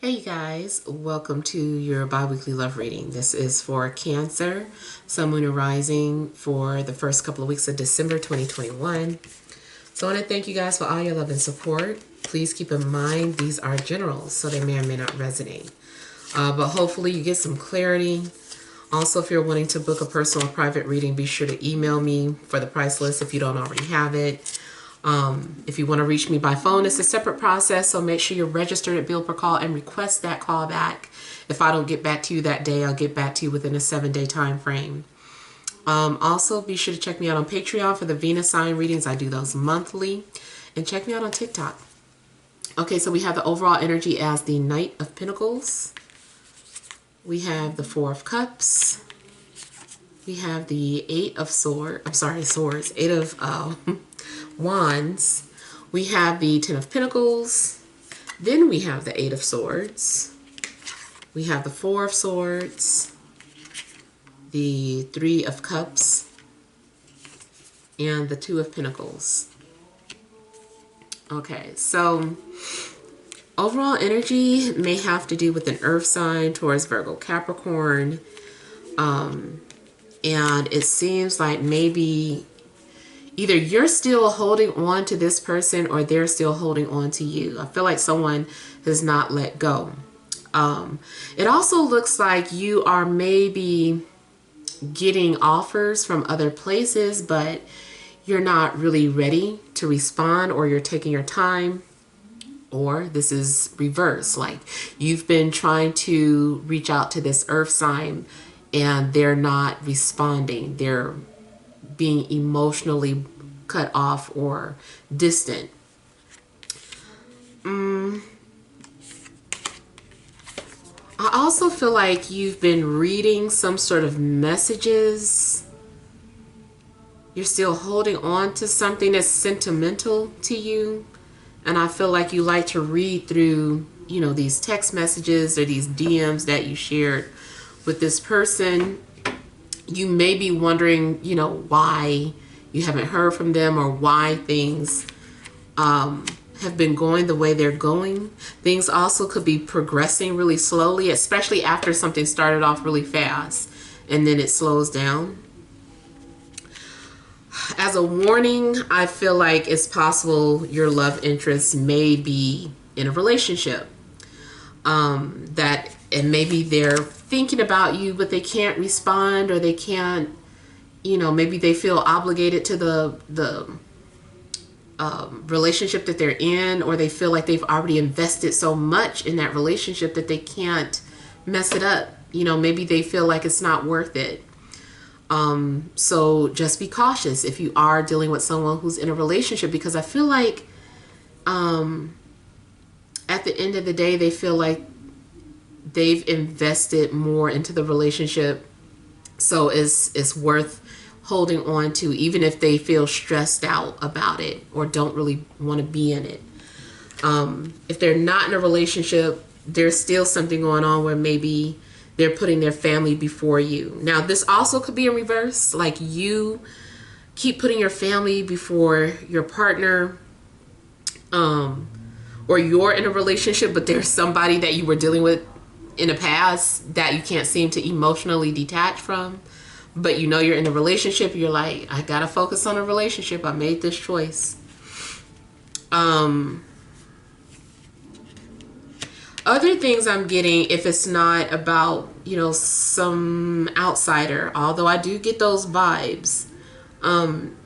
Hey you guys, welcome to your bi-weekly love reading. This is for Cancer, Sun, Moon, and Rising for the first couple of weeks of December 2021. So I want to thank you guys for all your love and support. Please keep in mind these are generals, so they may or may not resonate. But hopefully you get some clarity. Also, if you're wanting to book a personal or private reading, be sure to email me for the price list if you don't already have it. If you want to reach me by phone, it's a separate process, so make sure you're registered at bill per call and request that call back. If I don't get back to you that day, I'll get back to you within a 7-day time frame. Also, be sure to check me out on Patreon for the Venus sign readings. I do those monthly. And check me out on TikTok. Okay, so we have the overall energy as the Knight of Pentacles. We have the Four of Cups. We have the Eight of Swords. Eight of Wands. We have the Ten of Pentacles. Then we have the Eight of Swords. We have the Four of Swords. The Three of Cups. And the Two of Pentacles. Okay, so overall energy may have to do with an earth sign, Taurus, Virgo, Capricorn. And it seems like maybe either you're still holding on to this person or they're still holding on to you. I feel like someone has not let go. It also looks like you are maybe getting offers from other places, but you're not really ready to respond, or you're taking your time. Or this is reverse, like you've been trying to reach out to this earth sign and they're not responding. They're being emotionally cut off or distant. I also feel like you've been reading some sort of messages. You're still holding on to something that's sentimental to you. And I feel like you like to read through, you know, these text messages or these DMs that you shared with this person. You may be wondering, you know, why you haven't heard from them or why things have been going the way they're going. Things also could be progressing really slowly, especially after something started off really fast and then it slows down. As a warning, I feel like it's possible your love interest may be in a relationship. And maybe they're thinking about you, but they can't respond, or they can't, you know, maybe they feel obligated to the relationship that they're in, or they feel like they've already invested so much in that relationship that they can't mess it up. You know, maybe they feel like it's not worth it. So just be cautious if you are dealing with someone who's in a relationship, because I feel like at the end of the day, they feel like they've invested more into the relationship. So it's worth holding on to, even if they feel stressed out about it or don't really want to be in it. If they're not in a relationship, there's still something going on where maybe they're putting their family before you. Now, this also could be in reverse. Like you keep putting your family before your partner, or you're in a relationship, but there's somebody that you were dealing with in the past that you can't seem to emotionally detach from. But you know you're in a relationship. You're like, I gotta focus on a relationship. I made this choice. Other things I'm getting, if it's not about, you know, some outsider, although I do get those vibes,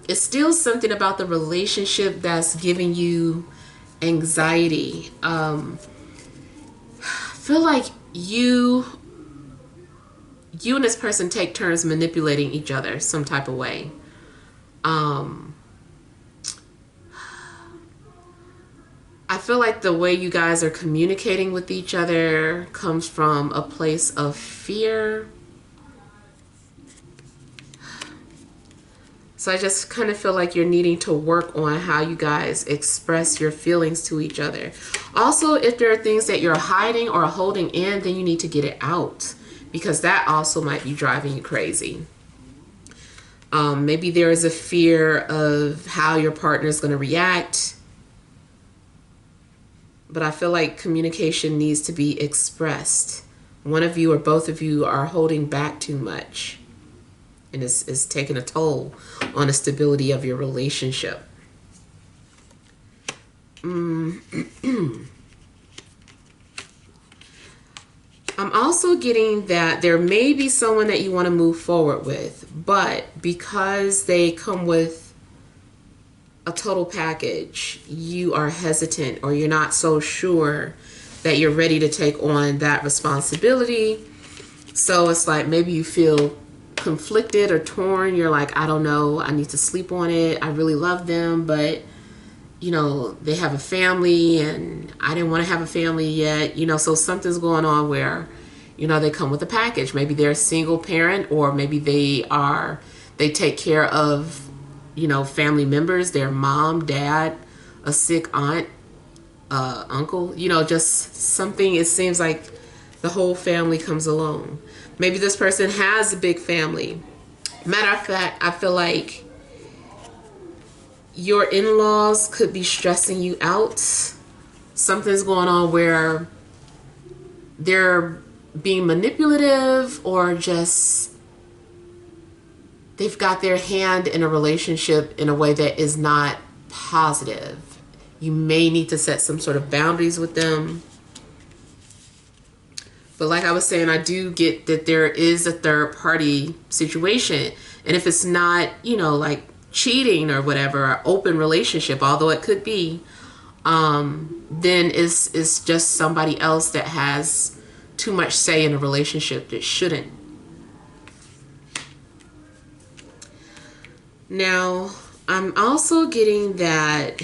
it's still something about the relationship that's giving you anxiety. I feel like you and this person take turns manipulating each other some type of way. I feel like the way you guys are communicating with each other comes from a place of fear. So I just kind of feel like you're needing to work on how you guys express your feelings to each other. Also, if there are things that you're hiding or holding in, then you need to get it out, because that also might be driving you crazy. Maybe there is a fear of how your partner is going to react. but I feel like communication needs to be expressed. One of you or both of you are holding back too much, and it's taking a toll on the stability of your relationship. I'm also getting that there may be someone that you want to move forward with, but because they come with a total package, you are hesitant, or you're not so sure that you're ready to take on that responsibility. So it's like maybe you feel conflicted or torn. You're like, I don't know, I need to sleep on it. I really love them, but you know, they have a family and I didn't want to have a family yet, you know, so something's going on where, you know, they come with a package. Maybe they're a single parent, or maybe they take care of, you know, family members, their mom, dad, a sick aunt, uncle, you know, just something. It seems like the whole family comes along. Maybe this person has a big family. Matter of fact, I feel like your in-laws could be stressing you out. Something's going on where they're being manipulative, or just they've got their hand in a relationship in a way that is not positive. You may need to set some sort of boundaries with them. But like I was saying, I do get that there is a third party situation. And if it's not, you know, like cheating or whatever, or open relationship, although it could be, then it's just somebody else that has too much say in a relationship that shouldn't. Now, I'm also getting that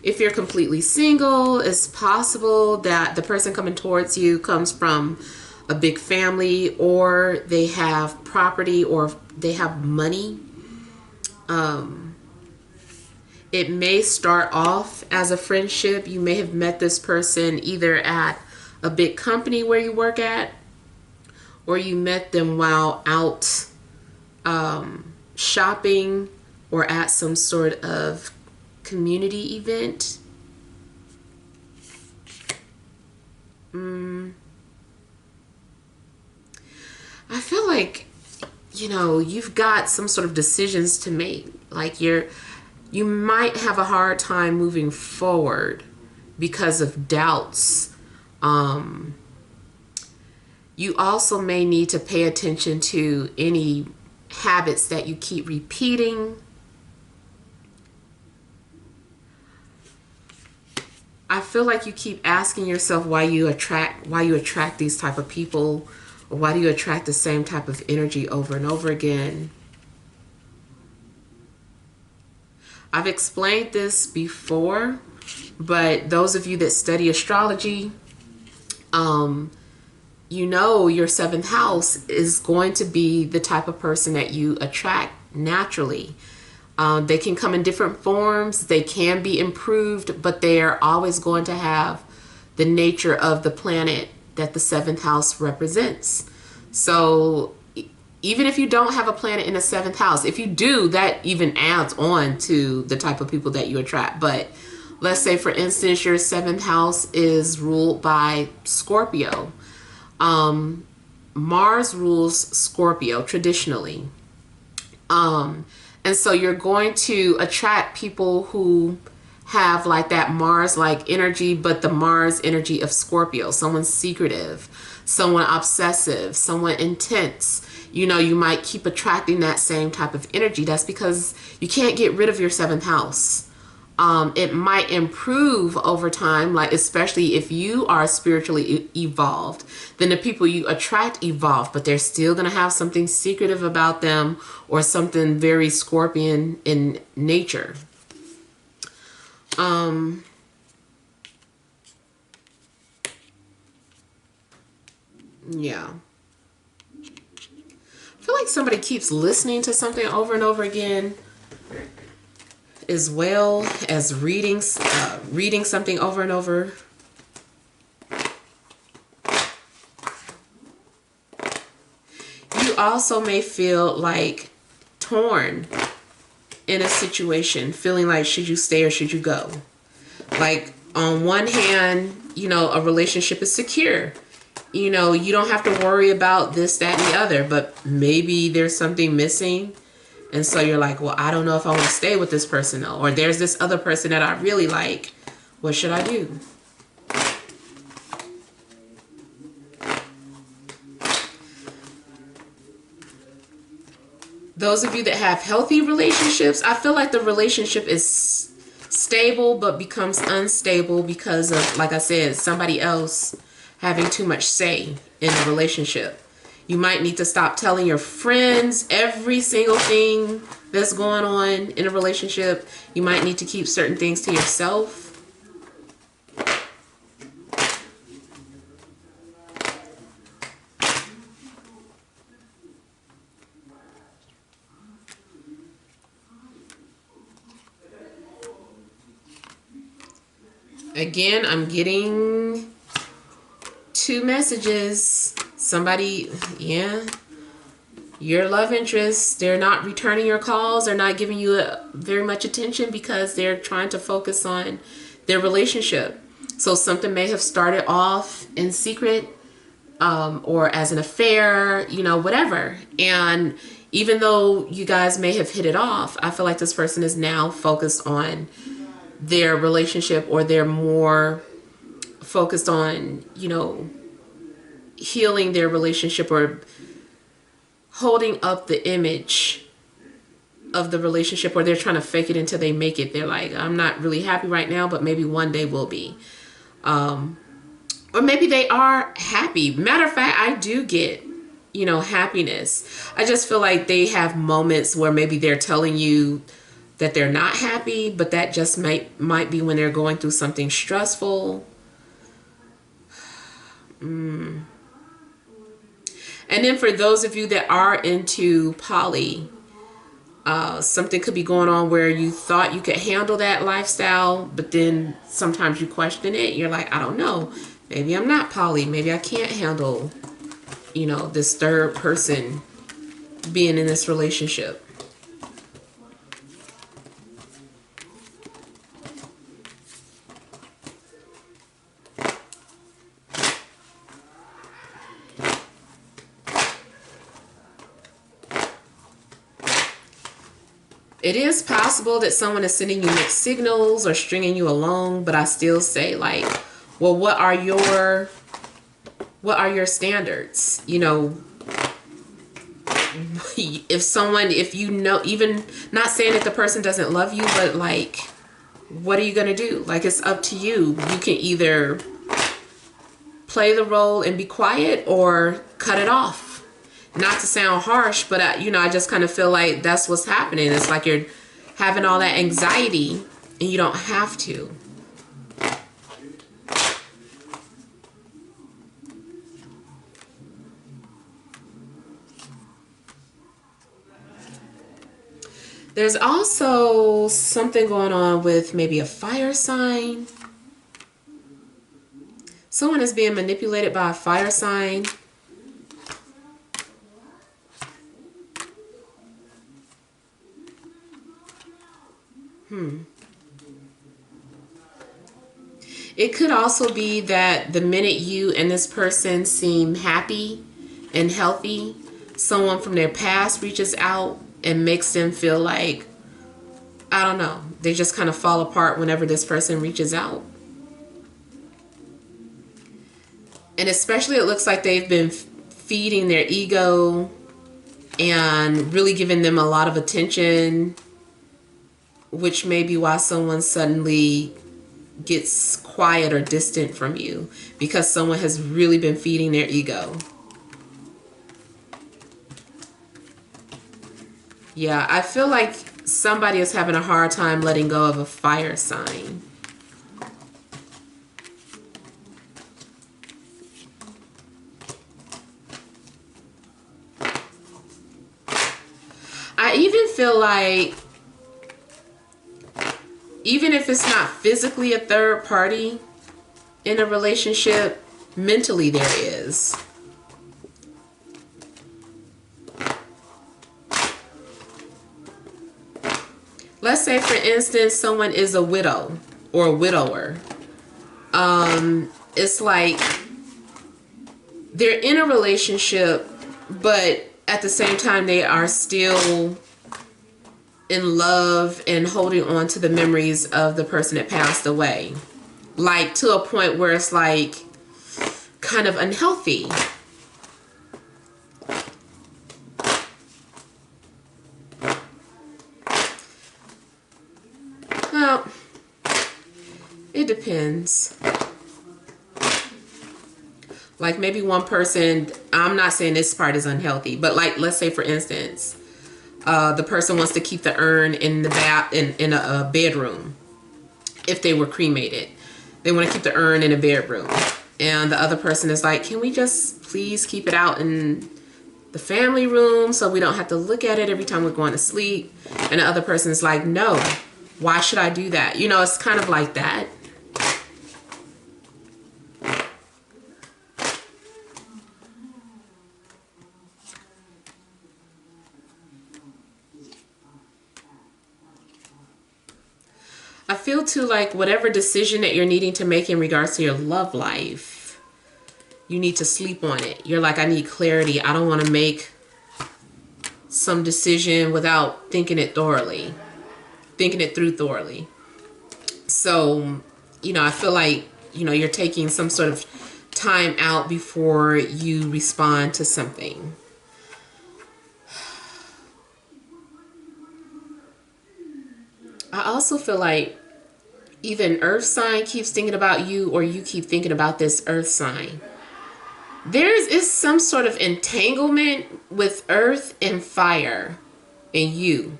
if you're completely single, it's possible that the person coming towards you comes from a big family, or they have property, or they have money. It may start off as a friendship. You may have met this person either at a big company where you work at, or you met them while out shopping, or at some sort of community event. I feel like, you know, you've got some sort of decisions to make. Like you might have a hard time moving forward because of doubts. You also may need to pay attention to any habits that you keep repeating. I feel like you keep asking yourself why you attract these type of people, or why do you attract the same type of energy over and over again. I've explained this before, but those of you that study astrology, you know your seventh house is going to be the type of person that you attract naturally. They can come in different forms. They can be improved, but they're always going to have the nature of the planet that the seventh house represents. So even if you don't have a planet in the seventh house, if you do, that even adds on to the type of people that you attract. But let's say, for instance, your seventh house is ruled by Scorpio. Mars rules Scorpio traditionally. And so you're going to attract people who have like that Mars-like energy, but the Mars energy of Scorpio. Someone secretive, someone obsessive, someone intense. You know, you might keep attracting that same type of energy. That's because you can't get rid of your seventh house. It might improve over time, like especially if you are spiritually evolved, then the people you attract evolve, but they're still going to have something secretive about them, or something very Scorpion in nature. Yeah. I feel like somebody keeps listening to something over and over again, as well as reading something over and over. You also may feel like torn in a situation, feeling like should you stay or should you go? Like on one hand, you know, a relationship is secure. You know, you don't have to worry about this, that, and the other, but maybe there's something missing. And so you're like, well, I don't know if I want to stay with this person, though. Or there's this other person that I really like. What should I do? Those of you that have healthy relationships, I feel like the relationship is stable but becomes unstable because of, like I said, somebody else having too much say in the relationship. You might need to stop telling your friends every single thing that's going on in a relationship. You might need to keep certain things to yourself. Again, I'm getting 2 messages. Somebody, yeah, your love interest, they're not returning your calls. They're not giving you very much attention because they're trying to focus on their relationship. So something may have started off in secret or as an affair, you know, whatever. And even though you guys may have hit it off, I feel like this person is now focused on their relationship, or they're more focused on, you know, healing their relationship or holding up the image of the relationship, or they're trying to fake it until they make it. They're like, I'm not really happy right now, but maybe one day will be. Or maybe they are happy. Matter of fact, I do get, you know, happiness. I just feel like they have moments where maybe they're telling you that they're not happy, but that just might be when they're going through something stressful. And then for those of you that are into poly, something could be going on where you thought you could handle that lifestyle, but then sometimes you question it. You're like, I don't know. Maybe I'm not poly. Maybe I can't handle, you know, this third person being in this relationship. It is possible that someone is sending you mixed signals or stringing you along, but I still say, like, well, what are your standards? You know, if you know, even not saying that the person doesn't love you, but like, what are you going to do? Like, it's up to you. You can either play the role and be quiet or cut it off. Not to sound harsh, but you know, I just kind of feel like that's what's happening. It's like you're having all that anxiety and you don't have to. There's also something going on with maybe a fire sign. Someone is being manipulated by a fire sign. It could also be that the minute you and this person seem happy and healthy, someone from their past reaches out and makes them feel like, I don't know, they just kind of fall apart whenever this person reaches out. And especially it looks like they've been feeding their ego and really giving them a lot of attention, which may be why someone suddenly gets quiet or distant from you, because someone has really been feeding their ego. Yeah, I feel like somebody is having a hard time letting go of a fire sign. I even feel like, even if it's not physically a third party in a relationship, mentally there is. Let's say, for instance, someone is a widow or a widower. It's like they're in a relationship, but at the same time they are still in love and holding on to the memories of the person that passed away. Like to a point where it's like kind of unhealthy. Well, it depends. Like maybe one person, I'm not saying this part is unhealthy, but like let's say for instance, the person wants to keep the urn in the in a bedroom. If they were cremated, they want to keep the urn in a bedroom, and the other person is like, can we just please keep it out in the family room so we don't have to look at it every time we're going to sleep? And the other person is like, no, why should I do that? You know, it's kind of like that. I feel too like whatever decision that you're needing to make in regards to your love life, you need to sleep on it. You're like, I need clarity. I don't want to make some decision without thinking it thoroughly, thinking it through thoroughly. So, you know, I feel like, you know, you're taking some sort of time out before you respond to something. I also feel like either an earth sign keeps thinking about you or you keep thinking about this earth sign. There is some sort of entanglement with earth and fire in you.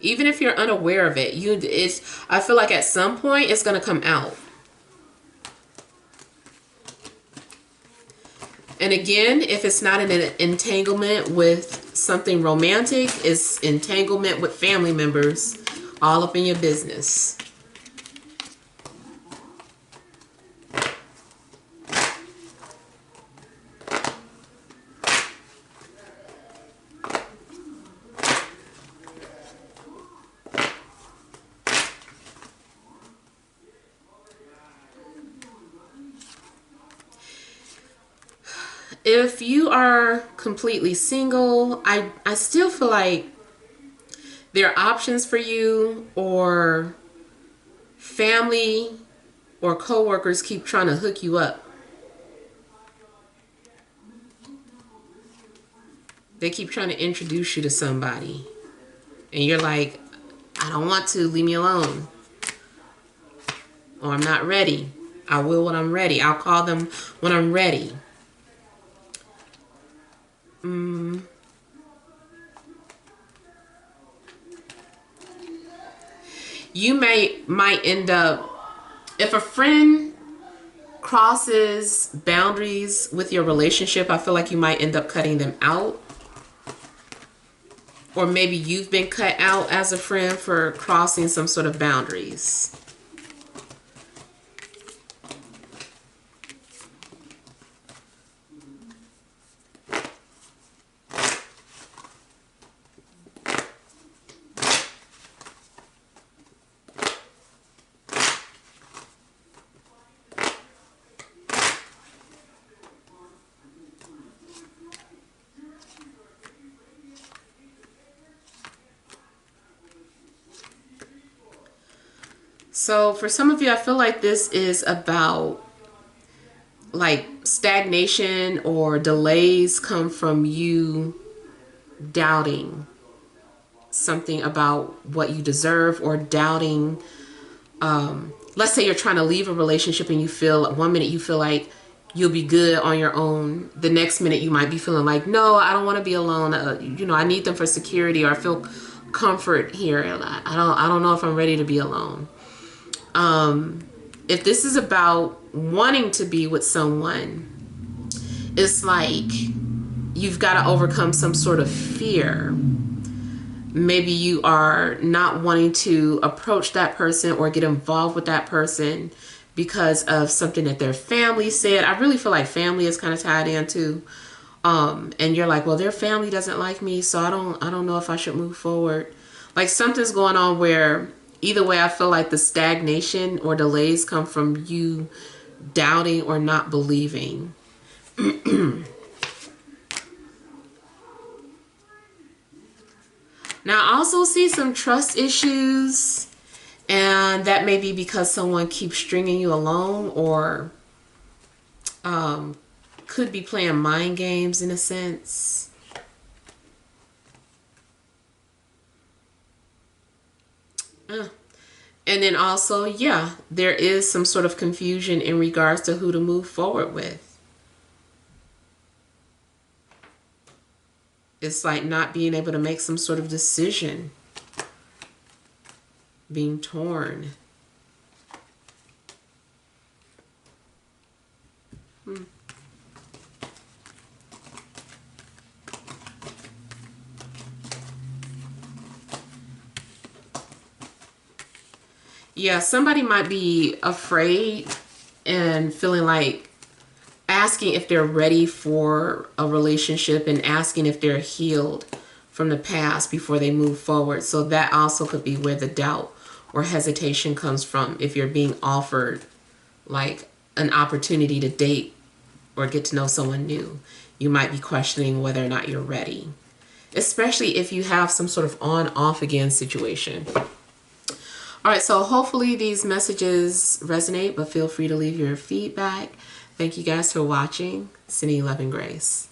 Even if you're unaware of it, I feel like at some point it's going to come out. And again, if it's not an entanglement with something romantic, it's entanglement with family members all up in your business. If you are completely single, I still feel like there are options for you, or family or coworkers keep trying to hook you up. They keep trying to introduce you to somebody. And you're like, I don't want to, leave me alone. Or I'm not ready. I will when I'm ready. I'll call them when I'm ready. You might end up, if a friend crosses boundaries with your relationship, I feel like you might end up cutting them out. Or maybe you've been cut out as a friend for crossing some sort of boundaries. So for some of you, I feel like this is about like stagnation or delays come from you doubting something about what you deserve, or doubting, let's say you're trying to leave a relationship and you feel, one minute you feel like you'll be good on your own. The next minute you might be feeling like, no, I don't want to be alone. You know, I need them for security, or I feel comfort here. I don't know if I'm ready to be alone. If this is about wanting to be with someone, it's like you've got to overcome some sort of fear. Maybe you are not wanting to approach that person or get involved with that person because of something that their family said. I really feel like family is kind of tied into, and you're like, well, their family doesn't like me, so I don't know if I should move forward. Like something's going on where Either way, I feel like the stagnation or delays come from you doubting or not believing. Now, I also see some trust issues, and that may be because someone keeps stringing you along, or could be playing mind games in a sense. And then also, yeah, there is some sort of confusion in regards to who to move forward with. It's like not being able to make some sort of decision. Being torn. Yeah, somebody might be afraid and feeling like asking if they're ready for a relationship and asking if they're healed from the past before they move forward. So that also could be where the doubt or hesitation comes from. If you're being offered like an opportunity to date or get to know someone new, you might be questioning whether or not you're ready, especially if you have some sort of on-off again situation. All right, so hopefully these messages resonate, but feel free to leave your feedback. Thank you guys for watching. Sending love and grace.